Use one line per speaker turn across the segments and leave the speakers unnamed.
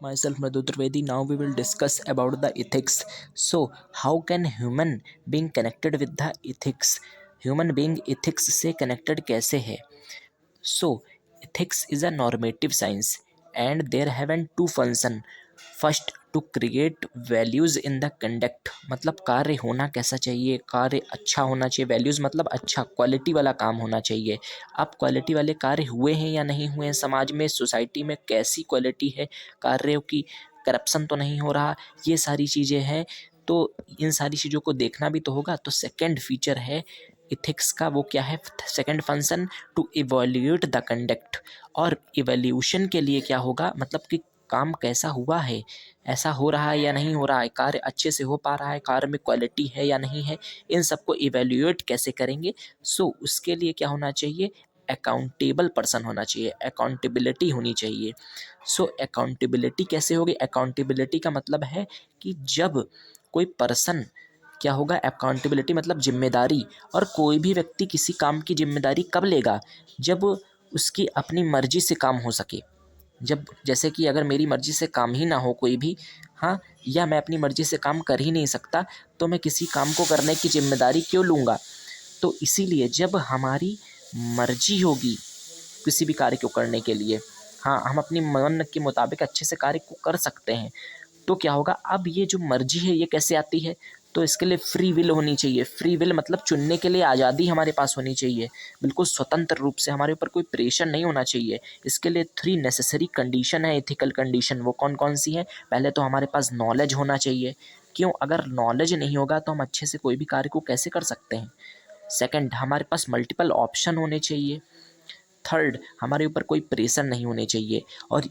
Myself Madhu Trivedi. Now we will discuss about the ethics. So, how can human being connected with the ethics? Human being ethics से connected कैसे है? So, ethics is a normative science and there have two function. First, to create values in the conduct. मतलब कार्य होना कैसा चाहिए, कार्य अच्छा होना चाहिए. वैल्यूज़ मतलब अच्छा क्वालिटी वाला काम होना चाहिए. अब क्वालिटी वाले कार्य हुए हैं या नहीं हुए हैं, समाज में सोसाइटी में कैसी क्वालिटी है कार्यों की, करप्शन तो नहीं हो रहा, ये सारी चीज़ें हैं. तो इन सारी चीज़ों को देखना भी तो होगा. तो सेकंड फीचर है इथिक्स का, वो क्या है, second function, to evaluate the conduct. और इवैल्यूएशन के लिए क्या होगा, मतलब कि काम कैसा हुआ है, ऐसा हो रहा है या नहीं हो रहा है, कार्य अच्छे से हो पा रहा है, कार्य में क्वालिटी है या नहीं है, इन सबको इवैल्यूएट कैसे करेंगे. सो उसके लिए क्या होना चाहिए, अकाउंटेबल पर्सन होना चाहिए, अकाउंटेबिलिटी होनी चाहिए. सो अकाउंटेबिलिटी कैसे होगी, अकाउंटेबिलिटी का मतलब है कि जब कोई पर्सन, क्या होगा, अकाउंटेबिलिटी मतलब जिम्मेदारी. और कोई भी व्यक्ति किसी काम की जिम्मेदारी कब लेगा, जब उसकी अपनी मर्जी से काम हो सके. जब जैसे कि अगर मेरी मर्जी से काम ही ना हो कोई भी, हाँ, या मैं अपनी मर्जी से काम कर ही नहीं सकता, तो मैं किसी काम को करने की जिम्मेदारी क्यों लूँगा. तो इसीलिए जब हमारी मर्जी होगी किसी भी कार्य को करने के लिए, हाँ, हम अपनी मन के मुताबिक अच्छे से कार्य को कर सकते हैं. तो क्या होगा, अब ये जो मर्जी है ये कैसे आती है, तो इसके लिए फ्री विल होनी चाहिए. फ्री विल मतलब चुनने के लिए आज़ादी हमारे पास होनी चाहिए, बिल्कुल स्वतंत्र रूप से, हमारे ऊपर कोई प्रेशर नहीं होना चाहिए. इसके लिए 3 नेसेसरी कंडीशन है, एथिकल कंडीशन. वो कौन कौन सी हैं, पहले तो हमारे पास नॉलेज होना चाहिए. क्यों, अगर नॉलेज नहीं होगा तो हम अच्छे से कोई भी कार्य को कैसे कर सकते हैं. सेकंड, हमारे पास मल्टीपल ऑप्शन होने चाहिए. थर्ड, हमारे ऊपर कोई प्रेशर नहीं होने चाहिए. और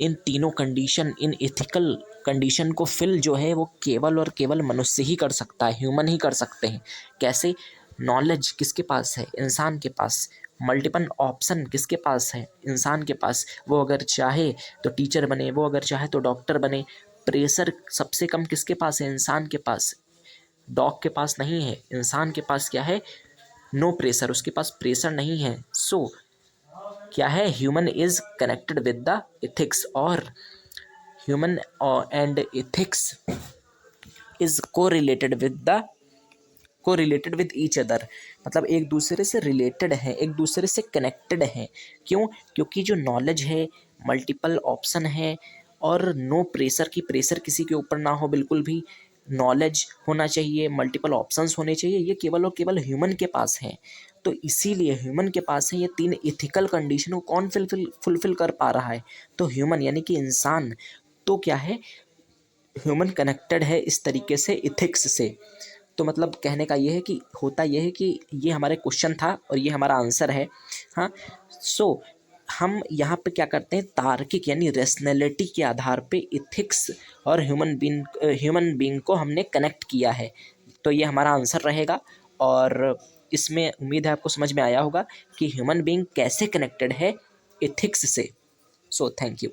इन तीनों कंडीशन, इन एथिकल कंडीशन को फिल जो है वो केवल और केवल मनुष्य ही कर सकता है, ह्यूमन ही कर सकते हैं. कैसे, नॉलेज किसके पास है, इंसान के पास. मल्टीपल ऑप्शन किसके पास है, इंसान के पास. वो अगर चाहे तो टीचर बने, वो अगर चाहे तो डॉक्टर बने. प्रेशर सबसे कम किसके पास है, इंसान के पास. डॉग के पास नहीं है, इंसान के पास क्या है, नो प्रेशर, उसके पास प्रेशर नहीं है. सो क्या है, human is connected with the ethics. और human and ethics is correlated with each other. मतलब एक दूसरे से रिलेटेड है, एक दूसरे से कनेक्टेड है. क्यों, क्योंकि जो नॉलेज है, मल्टीपल ऑप्शन है, और नो प्रेशर, की प्रेशर किसी के ऊपर ना हो बिल्कुल भी. नॉलेज होना चाहिए, मल्टीपल ऑप्शंस होने चाहिए, ये केवल और केवल ह्यूमन के पास है. तो इसीलिए ह्यूमन के पास है ये 3 इथिकल कंडीशन को कौन फुलफिल कर पा रहा है, तो ह्यूमन यानी कि इंसान. तो क्या है, ह्यूमन कनेक्टेड है इस तरीके से इथिक्स से. तो मतलब कहने का ये है कि होता ये है कि ये हमारे क्वेश्चन था और ये हमारा आंसर है. हाँ, सो हम यहाँ पे क्या करते हैं, तार्किक यानी रेशनैलिटी के आधार पे इथिक्स और ह्यूमन बीइंग को हमने कनेक्ट किया है. तो ये हमारा आंसर रहेगा. और इसमें उम्मीद है आपको समझ में आया होगा कि ह्यूमन बीइंग कैसे कनेक्टेड है इथिक्स से. So thank you.